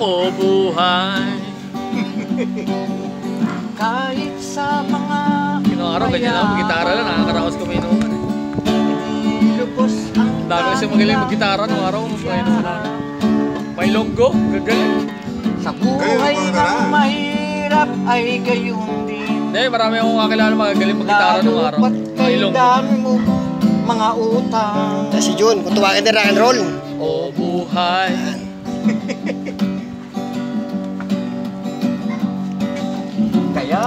O buhay. Kahit sa mga Araw, ganyan lang, mag-gitara lang, nakakaraos ko may inuman. Dami kasi magaling mag-gitara nung araw, may longgo, gagaling. Sa buhay ng mahirap ay gayon din. Hindi, marami akong kakilala magagaling mag-gitara nung araw. May longgo. Dami mo mga utang. Si Jun, kung tuwakin din rock and roll. O buhay. Kaya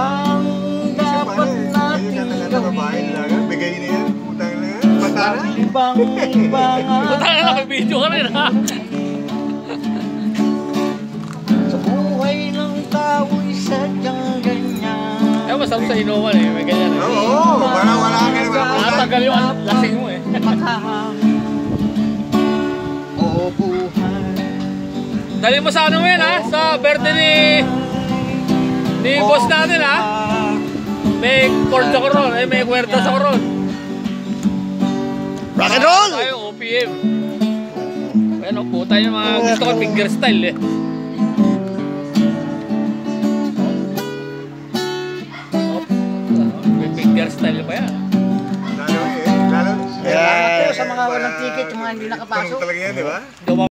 dapat natin gawin. Bigay na yan, utang na yan. Matara. Utang na, may video ka rin ha. Sa buhay ng tao'y sadyang ganyan. Eh, masarap sa inuman eh, may ganyan eh. Oo, parang wala ka naman. Nakatagal yung lasing mo eh. O buhay. Dali mo sa ano mo yan ha, sa birthday ni boss natin ha. May chord sa koron, may kwerta sa koron. Rock and roll! Tayo, OPM. Ayan o, puta yung mga gusto ko finger style eh. May finger style pa yan. Lalo, Sa mga walang ticket, yung mga hindi nakapasok. talaga yan, di ba?